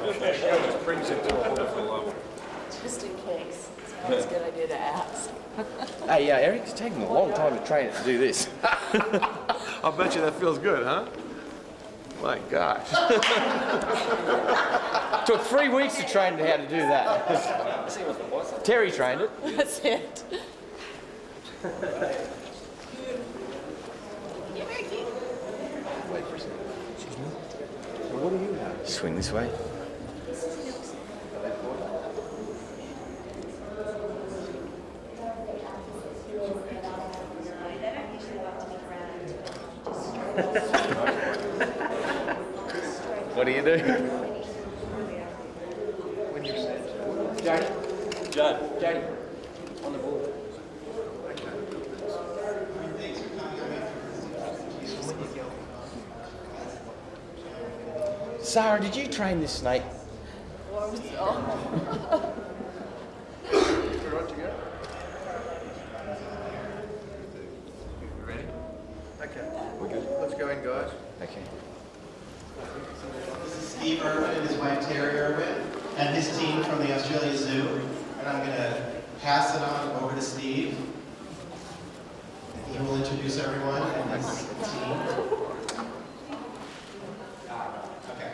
just brings it to a whole different level. Just in case. It's always a good idea to ask. Hey, Eric, it's taken a long time to train it to do this. I'll bet you that feels good, huh? My gosh. Took 3 weeks to train how to do that. Terri trained it. That's it. What do you have? Swing this way. What do you do? When you're set. Jody, on the board. Sarah, did you train this snake? We're right to go? You ready? Okay. We're good. Let's go in, guys. Okay. This is Steve Irwin and his wife Terri Irwin, and his team from the Australia Zoo. And I'm going to pass it on over to Steve. And he will introduce everyone and his team. Okay.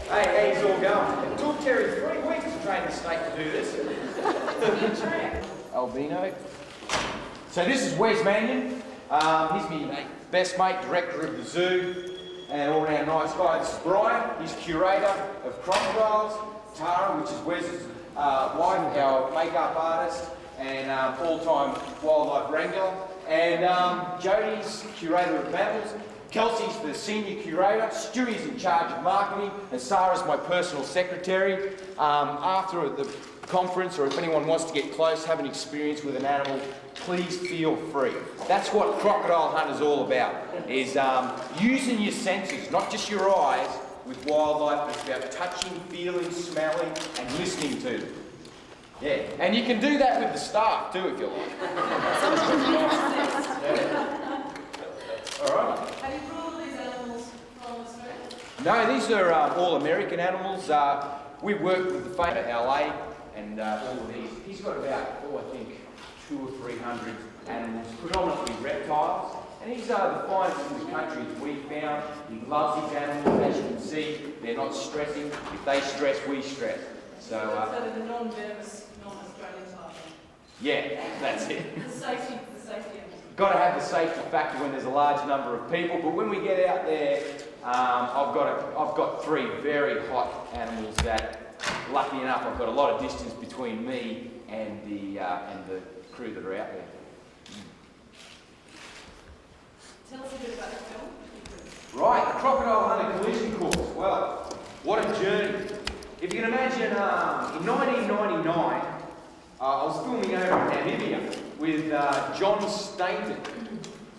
Hey, how's it all going? It took Terri 3 weeks to train the snake to do this. Albino. So this is Wes Mannion. He's my best mate, director of the zoo, and all-round nice guy. This is Brian. He's curator of crocodiles. Tara, which is Wes's wife, our makeup artist, and all-time wildlife wrangler. And Jody's curator of mammals. Kelsey's the senior curator. Stewie's in charge of marketing, and Sarah's my personal secretary. After the conference, or if anyone wants to get close, have an experience with an animal, please feel free. That's what Crocodile Hunter's all about, is using your senses, not just your eyes, with wildlife, but it's about touching, feeling, smelling, and listening to them. Yeah, and you can do that with the staff too, if you like. All right. Have you brought these animals from Australia? No, these are all American animals. We work with the fauna, LA, and all of these. He's got about, I think, 200 or 300 animals, predominantly reptiles. And these are the finest in the country that we found. He loves these animals. As you can see, they're not stressing. If they stress, we stress. So they're the non-venomous, non-Australian type. Yeah, that's it. The safety. Got to have the safety factor when there's a large number of people. But when we get out there, I've got 3 very hot animals that, lucky enough, I've got a lot of distance between me and the crew that are out there. Tell us a bit about the film. Right, the Crocodile Hunter collision course. Well, what a journey. If you can imagine, in 1999, I was filming over in Namibia with John Stainton.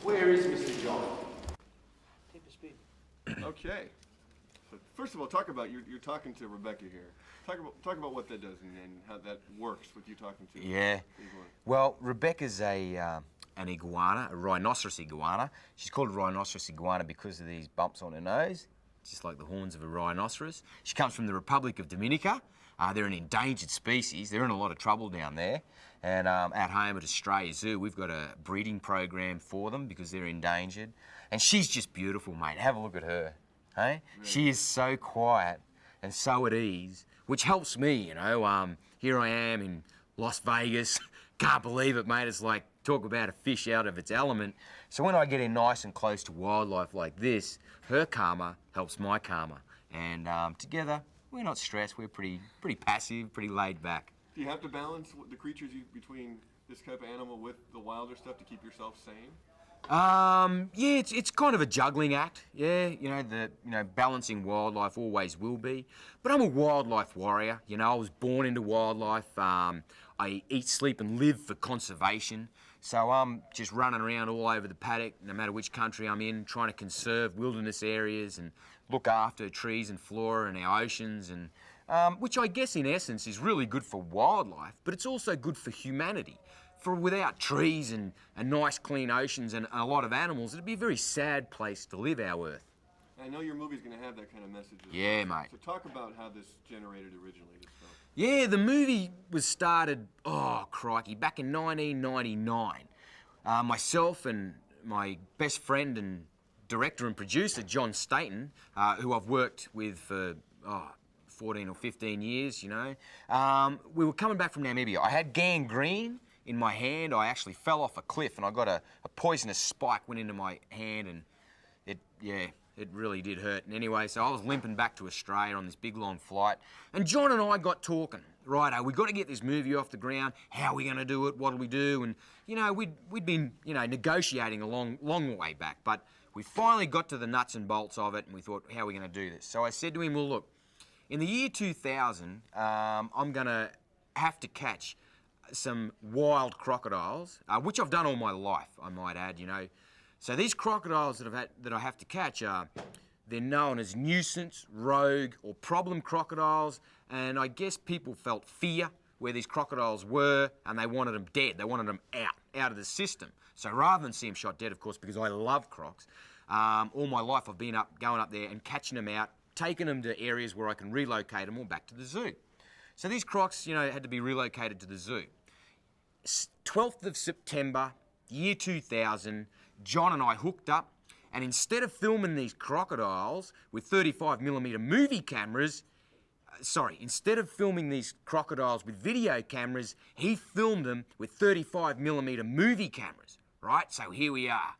Where is Mr. John? Keep the speed. Okay. So first of all, talk about, you're talking to Rebecca here. Talk about what that does and how that works with you talking to Yeah. Well, Rebecca's an iguana, a rhinoceros iguana. She's called a rhinoceros iguana because of these bumps on her nose, just like the horns of a rhinoceros. She comes from the Republic of Dominica. They're an endangered species. They're in a lot of trouble down there. And at home at Australia Zoo, we've got a breeding program for them because they're endangered. And she's just beautiful, mate. Have a look at her. Hey? Really? She is so quiet and so at ease, which helps me, you know. Here I am in Las Vegas. Can't believe it, mate. It's like, talk about a fish out of its element. So when I get in nice and close to wildlife like this, her karma helps my karma. And together, we're not stressed. We're pretty passive, pretty laid back. Do you have to balance the creatures between this type of animal with the wilder stuff to keep yourself sane? Yeah, it's kind of a juggling act. Yeah, balancing wildlife always will be. But I'm a wildlife warrior. You know, I was born into wildlife. I eat, sleep, and live for conservation. So I'm just running around all over the paddock, no matter which country I'm in, trying to conserve wilderness areas and look after trees and flora and our oceans, and which I guess in essence is really good for wildlife, but it's also good for humanity. For without trees and nice clean oceans and a lot of animals, it'd be a very sad place to live, our Earth. I know your movie's going to have that kind of message. Yeah, mate. So talk about how this generated originally, this film. Yeah, the movie was started, oh crikey, back in 1999. Myself and my best friend and director and producer, John Staten, who I've worked with for 14 or 15 years, you know. We were coming back from Namibia. I had gangrene in my hand. I actually fell off a cliff and I got a poisonous spike went into my hand, and it really did hurt. And anyway, so I was limping back to Australia on this big long flight, and John and I got talking. Righto, we got to get this movie off the ground. How are we going to do it? What'll we do? And you know, we'd been negotiating a long way back, but we finally got to the nuts and bolts of it, and we thought, how are we going to do this? So I said to him, well, look, in the year 2000, I'm going to have to catch some wild crocodiles, which I've done all my life, I might add, you know. So these crocodiles that I have to catch they're known as nuisance, rogue, or problem crocodiles, and I guess people felt fear where these crocodiles were, and they wanted them dead. They wanted them out of the system. So rather than see them shot dead, of course, because I love crocs, all my life I've been going up there and catching them out, taking them to areas where I can relocate them or back to the zoo. So these crocs, had to be relocated to the zoo. 12th of September, year 2000, John and I hooked up, and instead of filming these crocodiles with 35mm movie cameras, instead of filming these crocodiles with video cameras, he filmed them with 35mm movie cameras, right? So here we are.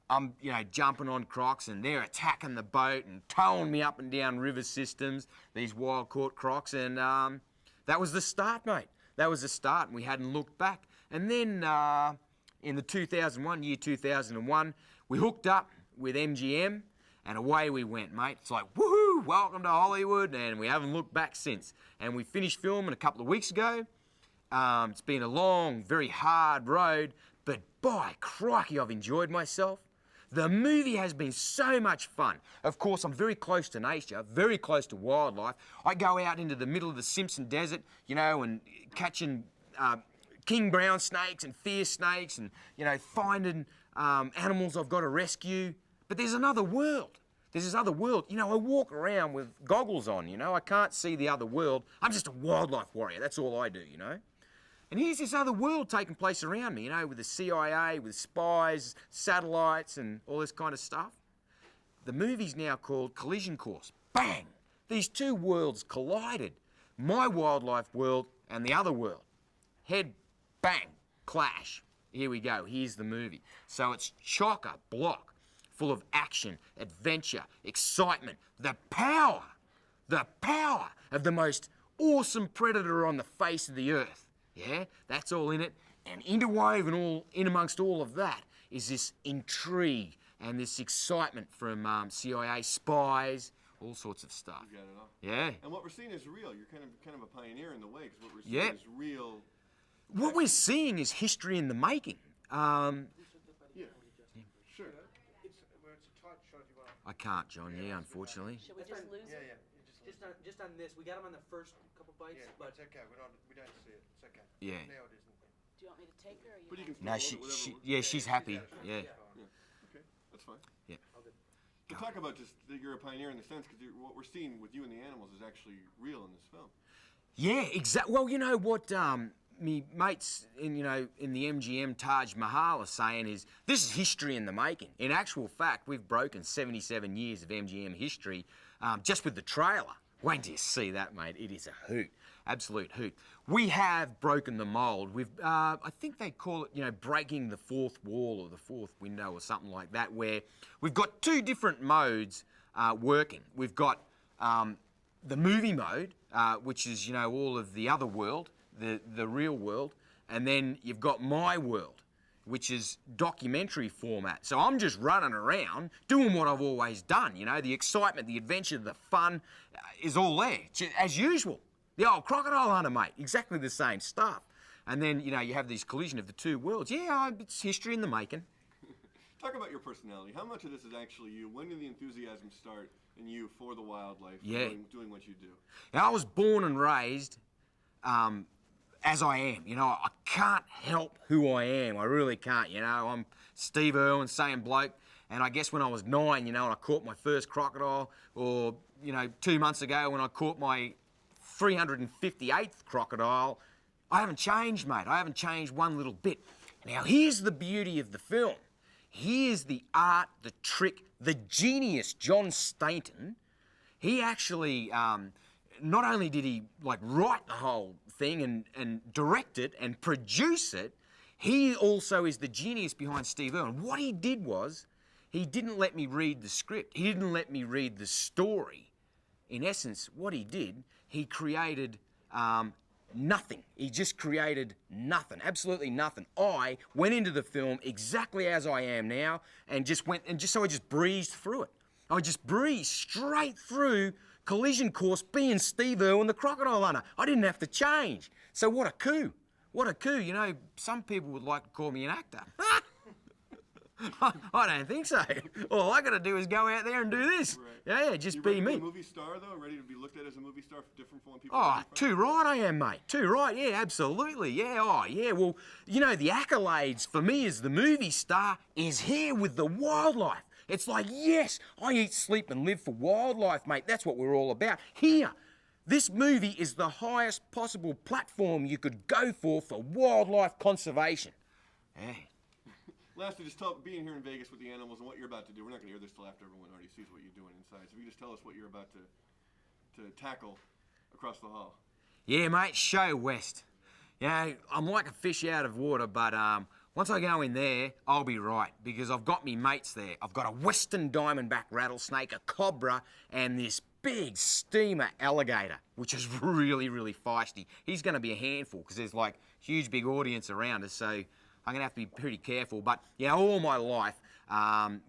I'm, jumping on crocs, and they're attacking the boat and towing me up and down river systems, these wild caught crocs, and that was the start, mate. That was the start, and we hadn't looked back. And then in the year 2001, we hooked up with MGM, and away we went, mate. It's like, woohoo, welcome to Hollywood, and we haven't looked back since. And we finished filming a couple of weeks ago. It's been a long, very hard road, but by crikey, I've enjoyed myself. The movie has been so much fun. Of course, I'm very close to nature, very close to wildlife. I go out into the middle of the Simpson Desert, and catching king brown snakes and fierce snakes and, finding animals I've got to rescue. But there's another world. There's this other world. I walk around with goggles on, I can't see the other world. I'm just a wildlife warrior. That's all I do, And here's this other world taking place around me, with the CIA, with spies, satellites, and all this kind of stuff. The movie's now called Collision Course. Bang! These two worlds collided. My wildlife world and the other world. Head, bang, clash. Here we go. Here's the movie. So it's chock-a-block, full of action, adventure, excitement, the power of the most awesome predator on the face of the earth. Yeah, that's all in it. And interwoven in amongst all of that is this intrigue and this excitement from CIA spies, all sorts of stuff. You got it all. Yeah. And what we're seeing is real. You're kind of a pioneer in the way, because what we're seeing is real. What we're seeing is history in the making. Yeah. Sure. It's a tight shot if you want. I can't, John. Yeah, unfortunately. Should we just lose it? Yeah. Just on this, we got him on the first couple bites, Yeah, but it's okay. We don't see it. It's okay. Yeah. Now it isn't. Do you want me to take her, or you? But you can No, she's happy. Yeah. Okay, that's fine. Yeah. So talk about just that you're a pioneer in the sense, because what we're seeing with you and the animals is actually real in this film. Yeah, exactly. Well, you know what me mates in the MGM Taj Mahal are saying is this is history in the making. In actual fact, we've broken 77 years of MGM history just with the trailer. Wait till you see that, mate. It is a hoot, absolute hoot. We have broken the mould. We've, I think they call it, breaking the fourth wall or the fourth window or something like that, where we've got two different modes working. We've got the movie mode, which is, all of the other world, the real world, and then you've got my world, which is documentary format. So I'm just running around doing what I've always done, the excitement, the adventure, the fun is all there, as usual. The old Crocodile Hunter, mate, exactly the same stuff. And then, you have this collision of the two worlds. Yeah, it's history in the making. Talk about your personality. How much of this is actually you? When did the enthusiasm start in you for the wildlife, doing what you do? Now, I was born and raised as I am. I can't help who I am. I really can't. I'm Steve Irwin, same bloke. And I guess when I was 9, you know, and I caught my first crocodile, or, you know, 2 months ago when I caught my 358th crocodile, I haven't changed, mate. I haven't changed one little bit. Now, here's the beauty of the film. Here's the art, the trick, the genius, John Stainton. He actually, not only did he, like, write the whole thing and direct it and produce it, he also is the genius behind Steve Irwin. What he did was, he didn't let me read the script. He didn't let me read the story. In essence, what he did, he created nothing. He just created nothing, absolutely nothing. I went into the film exactly as I am now, and I just breezed through it. I just breezed straight through collision course being Steve Irwin, the Crocodile Hunter. I didn't have to change. So what a coup. What a coup. You know, some people would like to call me an actor. I don't think so. All I got to do is go out there and do this. Right. Yeah, just you be ready to me. be a movie star, though? Ready to be looked at as a movie star, different from what people Oh, think? too right I am, mate. Too right, yeah, absolutely. Yeah, oh, yeah, well, you know, the accolades for me as the movie star is here with the wildlife. It's like, yes, I eat, sleep and live for wildlife, mate. That's what we're all about. Here, this movie is the highest possible platform you could go for wildlife conservation. Yeah. Lastly, just being here in Vegas with the animals and what you're about to do. We're not going to hear this till after everyone already sees what you're doing inside. So if you just tell us what you're about to tackle across the hall. Yeah, mate, Showest. You know, I'm like a fish out of water, but once I go in there, I'll be right, because I've got me mates there. I've got a western diamondback rattlesnake, a cobra, and this big steamer alligator, which is really, really feisty. He's going to be a handful, because there's like huge big audience around us, so I'm going to have to be pretty careful. But, you know, all my life,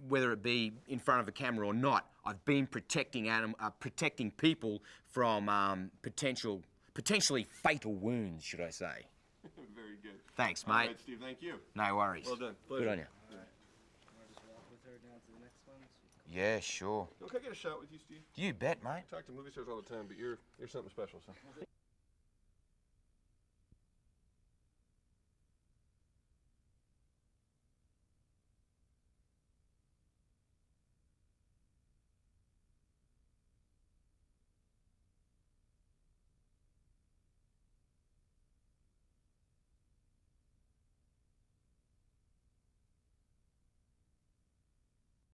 whether it be in front of a camera or not, I've been protecting people from potentially fatal wounds, should I say. Very good. Thanks, mate. All right, Steve, thank you. No worries. Well done. Pleasure. Good on you. Yeah, sure. Can I get a shot with you, Steve? You bet, mate. I talk to movie stars all the time, but you're something special, so.